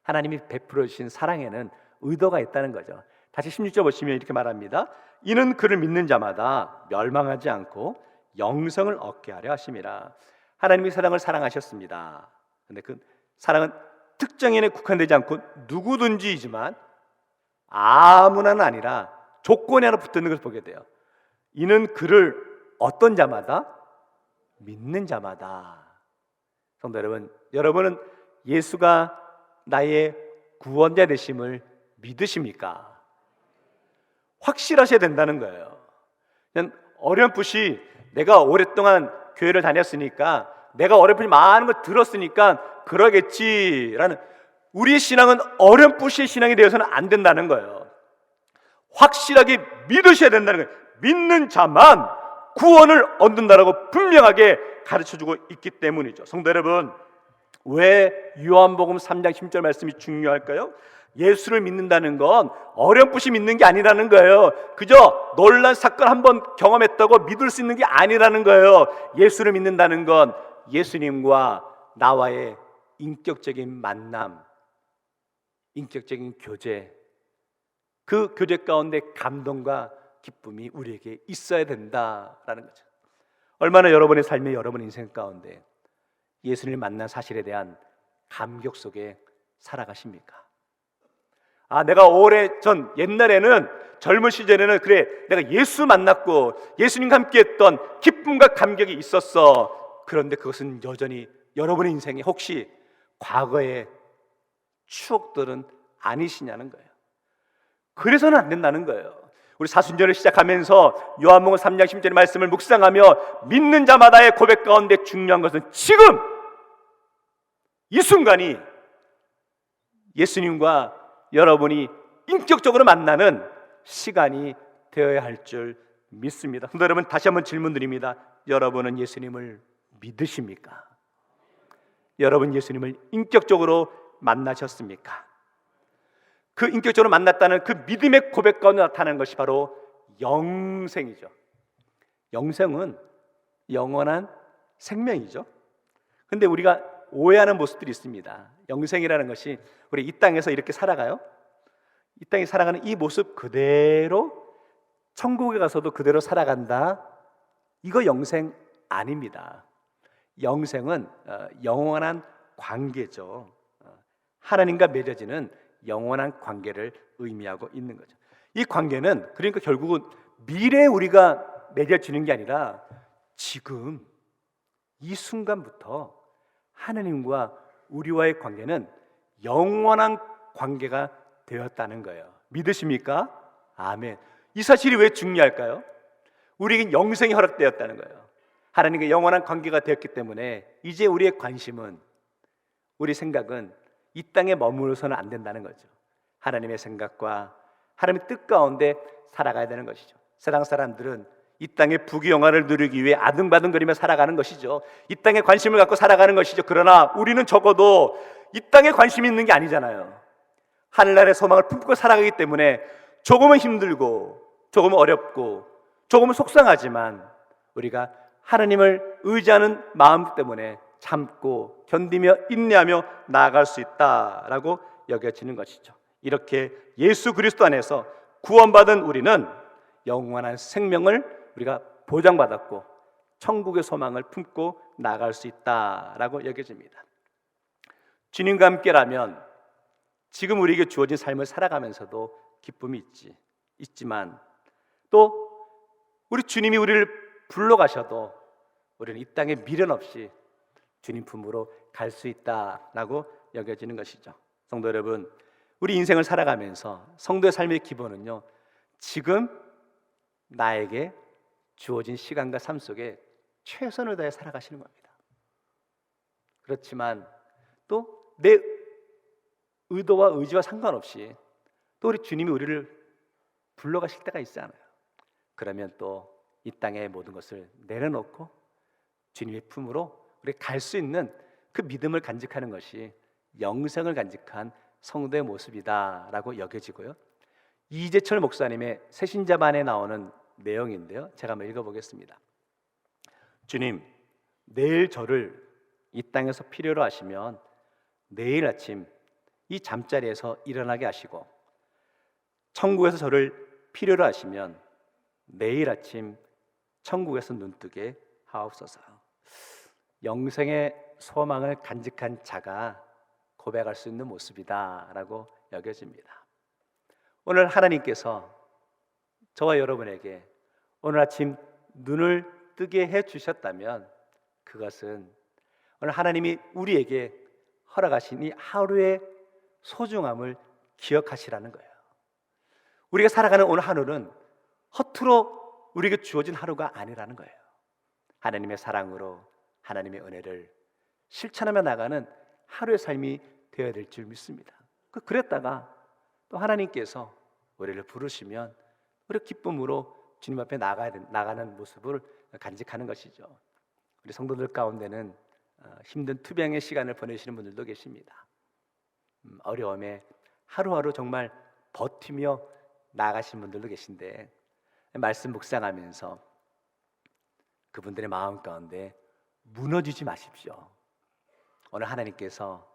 하나님이 베풀어 주신 사랑에는 의도가 있다는 거죠. 다시 16절 보시면 이렇게 말합니다. 이는 그를 믿는 자마다 멸망하지 않고 영생을 얻게 하려 하심이라. 하나님이 사랑을 사랑하셨습니다. 근데 그 사랑은 특정인에 국한되지 않고 누구든지이지만 아무나는 아니라 조건이 하나 붙어 있는 것을 보게 돼요. 이는 그를 어떤 자마다? 믿는 자마다. 성도 여러분, 여러분은 예수가 나의 구원자 되심을 믿으십니까? 확실하셔야 된다는 거예요. 그냥 어렴풋이 내가 오랫동안 교회를 다녔으니까, 내가 어렴풋이 많은 걸 들었으니까 그러겠지라는, 우리의 신앙은 어렴풋이 신앙이 되어서는 안 된다는 거예요. 확실하게 믿으셔야 된다는 거예요. 믿는 자만 구원을 얻는다라고 분명하게 가르쳐주고 있기 때문이죠. 성도 여러분, 왜 요한복음 3장 10절 말씀이 중요할까요? 예수를 믿는다는 건 어렴풋이 믿는 게 아니라는 거예요. 그저 놀란 사건 한번 경험했다고 믿을 수 있는 게 아니라는 거예요. 예수를 믿는다는 건 예수님과 나와의 인격적인 만남, 인격적인 교제, 그 교제 가운데 감동과 기쁨이 우리에게 있어야 된다라는 거죠. 얼마나 여러분의 삶에, 여러분의 인생 가운데 예수님을 만난 사실에 대한 감격 속에 살아가십니까? 아, 내가 오래전 옛날에는, 젊은 시절에는 그래, 내가 예수 만났고 예수님과 함께했던 기쁨과 감격이 있었어. 그런데 그것은 여전히 여러분의 인생에 혹시 과거의 추억들은 아니시냐는 거예요. 그래서는 안 된다는 거예요. 우리 사순절을 시작하면서 요한복음 3장 10절의 말씀을 묵상하며 믿는 자마다의 고백 가운데 중요한 것은 지금 이 순간이 예수님과 여러분이 인격적으로 만나는 시간이 되어야 할 줄 믿습니다. 근데 여러분, 다시 한번 질문 드립니다. 여러분은 예수님을 믿으십니까? 여러분 예수님을 인격적으로 만나셨습니까? 그 인격적으로 만났다는 그 믿음의 고백 가운데 나타나는 것이 바로 영생이죠. 영생은 영원한 생명이죠. 근데 우리가 오해하는 모습들이 있습니다. 영생이라는 것이 우리 이 땅에서 이렇게 살아가요? 이 땅에 살아가는 이 모습 그대로 천국에 가서도 그대로 살아간다? 이거 영생 아닙니다. 영생은 영원한 관계죠. 하나님과 맺어지는 영원한 관계를 의미하고 있는 거죠. 이 관계는 그러니까 결국은 미래에 우리가 맺어지는 게 아니라 지금 이 순간부터 하나님과 우리와의 관계는 영원한 관계가 되었다는 거예요. 믿으십니까? 아멘. 이 사실이 왜 중요할까요? 우리에겐 영생이 허락되었다는 거예요. 하나님과 영원한 관계가 되었기 때문에 이제 우리의 관심은, 우리 생각은 이 땅에 머물러서는 안 된다는 거죠. 하나님의 생각과 하나님의 뜻 가운데 살아가야 되는 것이죠. 세상 사람들은 이 땅의 부귀영화를 누리기 위해 아등바등거리며 살아가는 것이죠. 이 땅에 관심을 갖고 살아가는 것이죠. 그러나 우리는 적어도 이 땅에 관심이 있는 게 아니잖아요. 하늘나라의 소망을 품고 살아가기 때문에 조금은 힘들고 조금은 어렵고 조금은 속상하지만 우리가 하나님을 의지하는 마음 때문에 참고 견디며 인내하며 나아갈 수 있다라고 여겨지는 것이죠. 이렇게 예수 그리스도 안에서 구원받은 우리는 영원한 생명을 우리가 보장받았고 천국의 소망을 품고 나아갈 수 있다라고 여겨집니다. 주님과 함께라면 지금 우리에게 주어진 삶을 살아가면서도 기쁨이 있지만 또 우리 주님이 우리를 불러가셔도 우리는 이 땅에 미련 없이 주님 품으로 갈 수 있다라고 여겨지는 것이죠. 성도 여러분, 우리 인생을 살아가면서 성도의 삶의 기본은요, 지금 나에게 주어진 시간과 삶 속에 최선을 다해 살아가시는 겁니다. 그렇지만 또 내 의도와 의지와 상관없이 또 우리 주님이 우리를 불러가실 때가 있잖아요. 그러면 또 이 땅의 모든 것을 내려놓고 주님의 품으로 우리 갈 수 있는 그 믿음을 간직하는 것이 영생을 간직한 성도의 모습이다라고 여겨지고요. 이재철 목사님의 새신자반에 나오는 내용인데요, 제가 한번 읽어보겠습니다. 주님, 내일 저를 이 땅에서 필요로 하시면 내일 아침 이 잠자리에서 일어나게 하시고, 천국에서 저를 필요로 하시면 내일 아침 천국에서 눈뜨게 하옵소서. 영생의 소망을 간직한 자가 고백할 수 있는 모습이다라고 여겨집니다. 오늘 하나님께서 저와 여러분에게 오늘 아침 눈을 뜨게 해주셨다면 그것은 오늘 하나님이 우리에게 허락하신 이 하루의 소중함을 기억하시라는 거예요. 우리가 살아가는 오늘 하루는 허투루 우리에게 주어진 하루가 아니라는 거예요. 하나님의 사랑으로 하나님의 은혜를 실천하며 나가는 하루의 삶이 되어야 될 줄 믿습니다. 그랬다가 또 하나님께서 우리를 부르시면 우리 기쁨으로 주님 앞에 나가는 모습을 간직하는 것이죠. 우리 성도들 가운데는 힘든 투병의 시간을 보내시는 분들도 계십니다. 어려움에 하루하루 정말 버티며 나아가시는 분들도 계신데, 말씀 묵상하면서 그분들의 마음 가운데 무너지지 마십시오. 오늘 하나님께서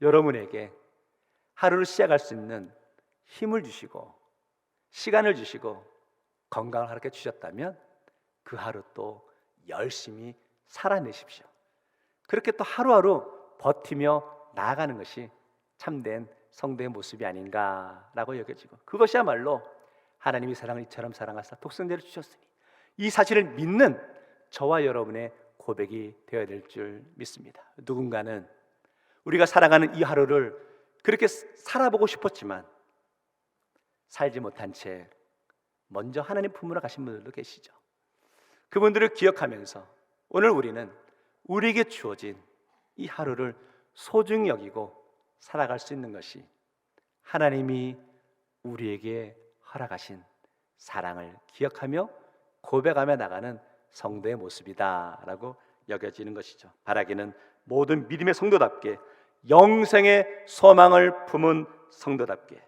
여러분에게 하루를 시작할 수 있는 힘을 주시고 시간을 주시고 건강을 허락해 주셨다면 그 하루 또 열심히 살아내십시오. 그렇게 또 하루하루 버티며 나아가는 것이 참된 성도의 모습이 아닌가라고 여겨지고, 그것이야말로 하나님이 사랑을 이처럼 사랑하사 독생자를 주셨으니 이 사실을 믿는 저와 여러분의 고백이 되어야 될 줄 믿습니다. 누군가는 우리가 살아가는 이 하루를 그렇게 살아보고 싶었지만 살지 못한 채 먼저 하나님 품으로 가신 분들도 계시죠. 그분들을 기억하면서 오늘 우리는 우리에게 주어진 이 하루를 소중히 여기고 살아갈 수 있는 것이 하나님이 우리에게 허락하신 사랑을 기억하며 고백하며 나가는 성도의 모습이다라고 여겨지는 것이죠. 바라기는 모든 믿음의 성도답게, 영생의 소망을 품은 성도답게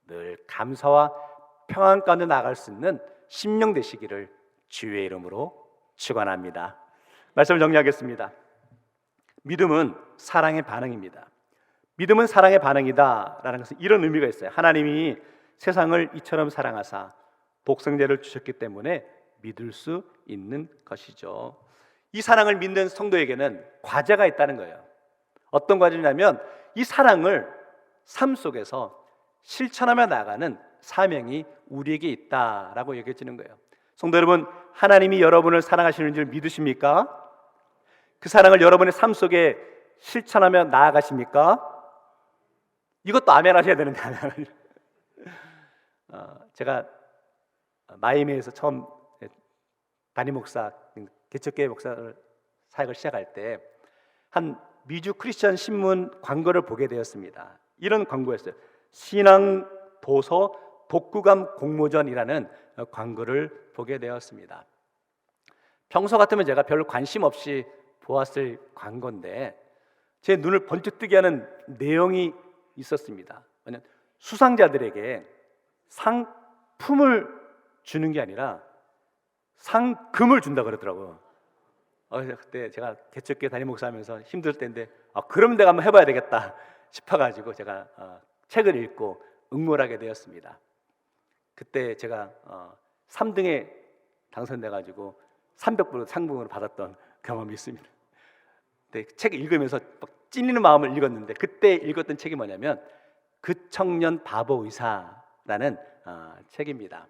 늘 감사와 평안 가운데 나아갈 수 있는 심령 되시기를 주의 이름으로 축원합니다. 말씀을 정리하겠습니다. 믿음은 사랑의 반응입니다. 믿음은 사랑의 반응이다라는 것은 이런 의미가 있어요. 하나님이 세상을 이처럼 사랑하사 독생자를 주셨기 때문에 믿을 수 있는 것이죠. 이 사랑을 믿는 성도에게는 과제가 있다는 거예요. 어떤 과제냐면 이 사랑을 삶 속에서 실천하며 나가는 사명이 우리에게 있다라고 여겨지는 거예요. 성도 여러분, 하나님이 여러분을 사랑하시는 줄 믿으십니까? 그 사랑을 여러분의 삶 속에 실천하며 나아가십니까? 이것도 아멘 하셔야 되는데 제가 마이애미에서 처음 담임 목사, 개척교회 목사를 사역을 시작할 때 한 미주 크리스천 신문 광고를 보게 되었습니다. 이런 광고였어요. 신앙 도서 독후감 공모전이라는 광고를 보게 되었습니다. 평소 같으면 제가 별로 관심 없이 보았을 광고인데 제 눈을 번쩍 뜨게 하는 내용이 있었습니다. 수상자들에게 상품을 주는 게 아니라 상금을 준다 그러더라고요. 그때 제가 개척교회 담임 목사하면서 힘들 때인데 그럼 내가 한번 해봐야 되겠다 싶어가지고 제가 책을 읽고 응모하게 되었습니다. 그때 제가 3등에 당선돼가지고 300불 상금을 받았던 경험이 있습니다. 근데 책 읽으면서 막 찔리는 마음을 읽었는데 그때 읽었던 책이 뭐냐면 그 청년 바보 의사라는 책입니다.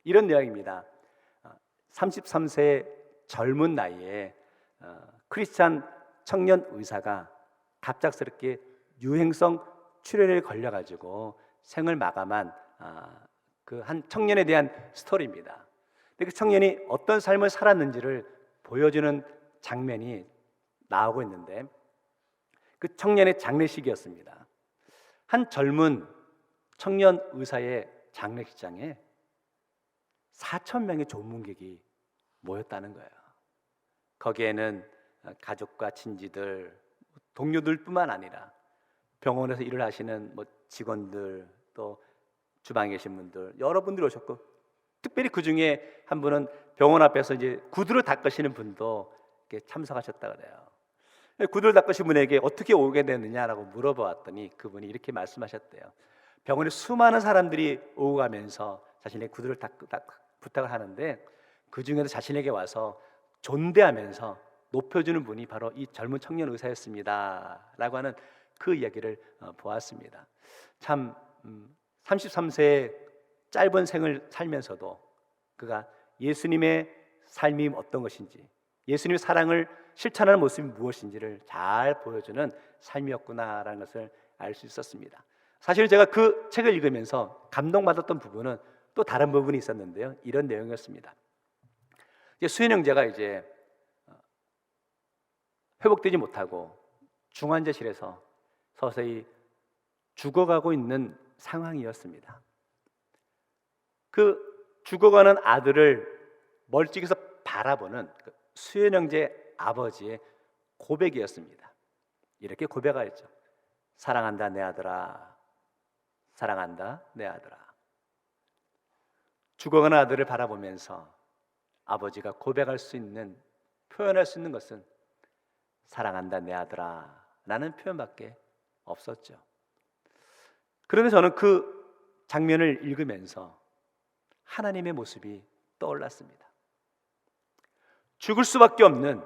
이런 내용입니다. 33세 젊은 나이에 크리스찬 청년 의사가 갑작스럽게 유행성 출혈에 걸려가지고 생을 마감한 그 한 청년에 대한 스토리입니다. 그 청년이 어떤 삶을 살았는지를 보여주는 장면이 나오고 있는데 그 청년의 장례식이었습니다. 한 젊은 청년 의사의 장례식장에 4,000명의 조문객이 모였다는 거예요. 거기에는 가족과 친지들, 동료들뿐만 아니라 병원에서 일을 하시는 직원들, 또 주방에 계신 분들, 여러분들이 오셨고, 특별히 그 중에 한 분은 병원 앞에서 이제 구두를 닦으시는 분도 이렇게 참석하셨다 그래요. 구두를 닦으신 분에게 어떻게 오게 됐느냐라고 물어보았더니 그분이 이렇게 말씀하셨대요. 병원에 수많은 사람들이 오고 가면서 자신의 구두를 부탁을 하는데 그 중에도 자신에게 와서 존대하면서 높여주는 분이 바로 이 젊은 청년 의사였습니다 라고 하는 그 이야기를 보았습니다. 참 33세의 짧은 생을 살면서도 그가 예수님의 삶이 어떤 것인지, 예수님의 사랑을 실천하는 모습이 무엇인지를 잘 보여주는 삶이었구나라는 것을 알 수 있었습니다. 사실 제가 그 책을 읽으면서 감동받았던 부분은 또 다른 부분이 있었는데요. 이런 내용이었습니다. 수현 형제가 이제 회복되지 못하고 중환자실에서 서서히 죽어가고 있는 상황이었습니다. 그 죽어가는 아들을 멀찍이서 바라보는 수현 형제 아버지의 고백이었습니다. 이렇게 고백하였죠. 사랑한다 내 아들아, 사랑한다 내 아들아. 죽어가는 아들을 바라보면서 아버지가 고백할 수 있는, 표현할 수 있는 것은 사랑한다 내 아들아 라는 표현밖에 없었죠. 그런데 저는 그 장면을 읽으면서 하나님의 모습이 떠올랐습니다. 죽을 수밖에 없는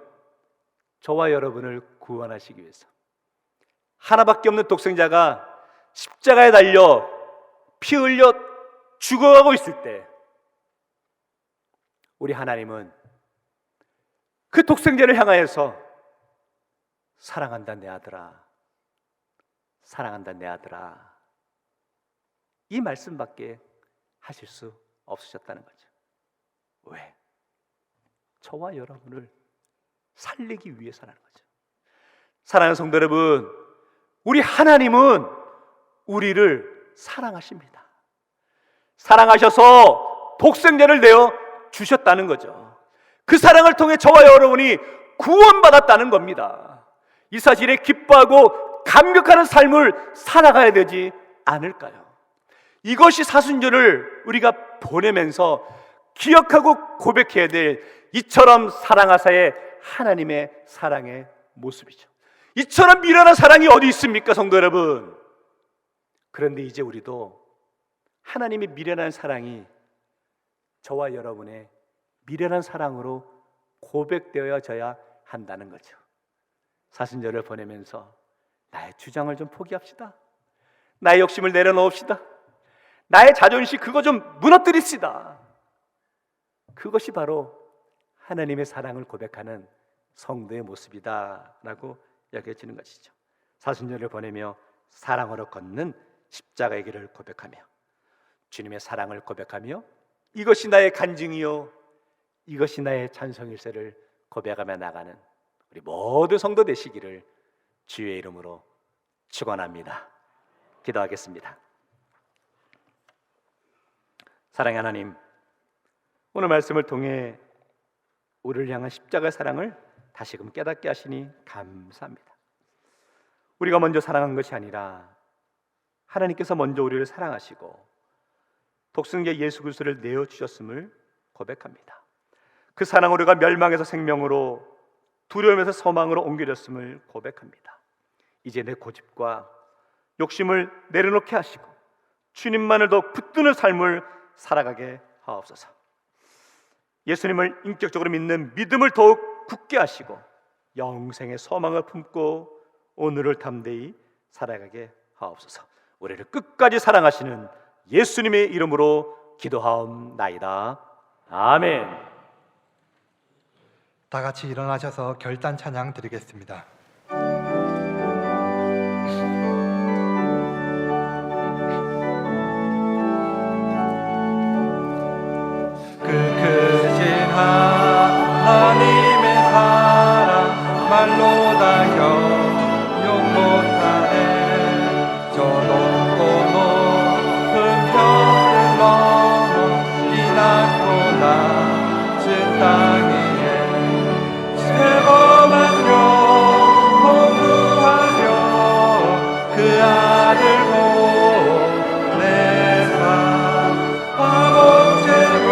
저와 여러분을 구원하시기 위해서 하나밖에 없는 독생자가 십자가에 달려 피 흘려 죽어가고 있을 때 우리 하나님은 그 독생자를 향하여서 사랑한다 내 아들아, 사랑한다 내 아들아, 이 말씀밖에 하실 수 없으셨다는 거죠. 왜? 저와 여러분을 살리기 위해서라는 거죠. 사랑하는 성도 여러분, 우리 하나님은 우리를 사랑하십니다. 사랑하셔서 독생자를 내어 주셨다는 거죠. 그 사랑을 통해 저와 여러분이 구원받았다는 겁니다. 이 사실에 기뻐하고 감격하는 삶을 살아가야 되지 않을까요? 이것이 사순절을 우리가 보내면서 기억하고 고백해야 될 이처럼 사랑하사의 하나님의 사랑의 모습이죠. 이처럼 미련한 사랑이 어디 있습니까, 성도 여러분? 그런데 이제 우리도 하나님의 미련한 사랑이 저와 여러분의 미련한 사랑으로 고백되어져야 한다는 거죠. 사순절을 보내면서 나의 주장을 좀 포기합시다. 나의 욕심을 내려놓읍시다. 나의 자존심 그거 좀 무너뜨립시다. 그것이 바로 하나님의 사랑을 고백하는 성도의 모습이다라고 여겨지는 것이죠. 사순절을 보내며 사랑으로 걷는 십자가의 길을 고백하며 주님의 사랑을 고백하며 이것이 나의 간증이요 이것이 나의 찬송일세를 고백하며 나가는 우리 모든 성도 되시기를 주의 이름으로 축원합니다. 기도하겠습니다. 사랑의 하나님, 오늘 말씀을 통해 우리를 향한 십자가의 사랑을 다시금 깨닫게 하시니 감사합니다. 우리가 먼저 사랑한 것이 아니라 하나님께서 먼저 우리를 사랑하시고 독생자 예수 그리스도를 내어주셨음을 고백합니다. 그 사랑 우리가 멸망에서 생명으로 두려움에서 소망으로 옮겨졌음을 고백합니다. 이제 내 고집과 욕심을 내려놓게 하시고 주님만을 더 붙드는 삶을 살아가게 하옵소서. 예수님을 인격적으로 믿는 믿음을 더욱 굳게 하시고 영생의 소망을 품고 오늘을 담대히 살아가게 하옵소서. 우리를 끝까지 사랑하시는 예수님의 이름으로 기도하옵나이다. 아멘. 다 같이 일어나셔서 결단 찬양 드리겠습니다. 그 크신 하나님의 사랑 말로 다 형용 못하네. 저 높고 높은 벽을 넘어 이 낮고 낮은 땅 위에 죄범하려 공부하려 그 아들 보내사 화목제물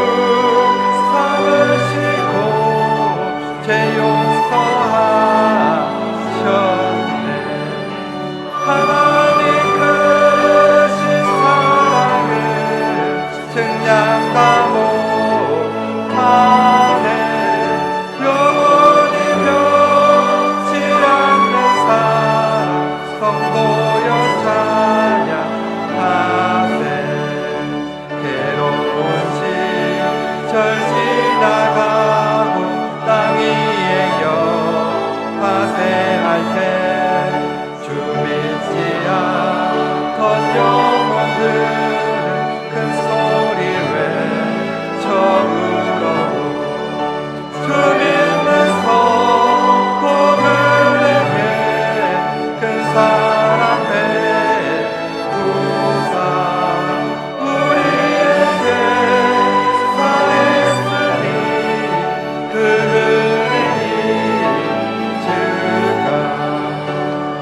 삼으시고 죄 용서하셨네. 하나님 크신 사랑을 증량다 못하네. 영원히 변치 않는 사랑 성도여 찬양하세. 괴로운 시절 지나가고 땅 위에 영화세할 때 주 믿지 않던 영혼들은 큰 소리 외쳐 울어오. 주 믿는 성도들에게 큰 사랑 베푸사 우리에게 사했으니 그 은혜 잊을까.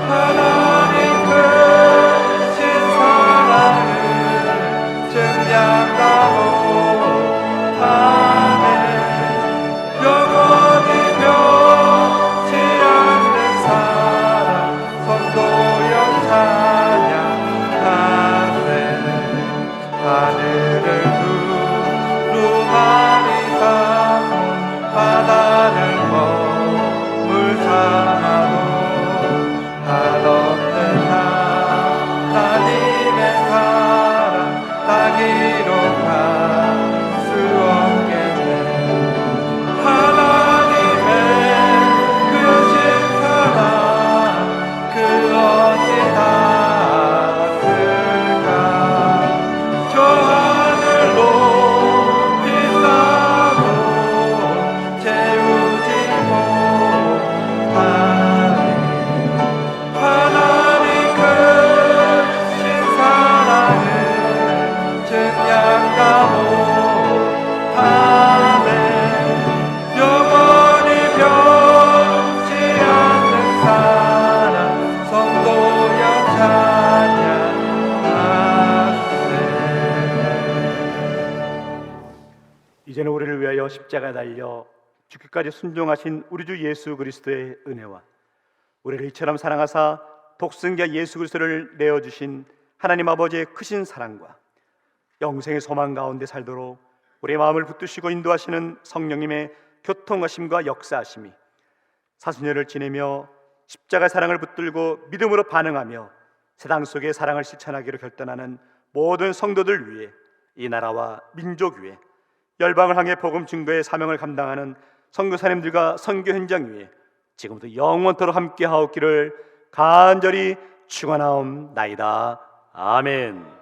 하나님 크신 사랑을 증량다 못하네. 영원히 변치 않는 사랑 성도여 찬양하세. 하늘을 두루마리 삼고 바다를 머물 삼아도 한없는 하나님의 사랑 다 기록할 수 없겠네. 하나님의 크신 사랑 그 어찌 닿을까. 저 하늘 높이 쌓아도 채우지 못하네. 하나님 크신 사랑을 증량다 못하네. 영원히 변치 않는 사랑 성도여 찬양하세. 이제는 우리를 위하여 십자가에 달려 죽기까지 순종하신 우리 주 예수 그리스도의 은혜와 우리를 이처럼 사랑하사 독생자 예수 그리스도를 내어주신 하나님 아버지의 크신 사랑과 영생의 소망 가운데 살도록 우리의 마음을 붙드시고 인도하시는 성령님의 교통하심과 역사하심이 사순절을 지내며 십자가의 사랑을 붙들고 믿음으로 반응하며 세상 속의 사랑을 실천하기로 결단하는 모든 성도들 위해 이 나라와 민족 위에 열방을 향해 복음 증거의 사명을 감당하는 선교사님들과 선교 현장 위에 지금부터 영원토록 함께 하옵기를 간절히 축원하옵나이다. 아멘.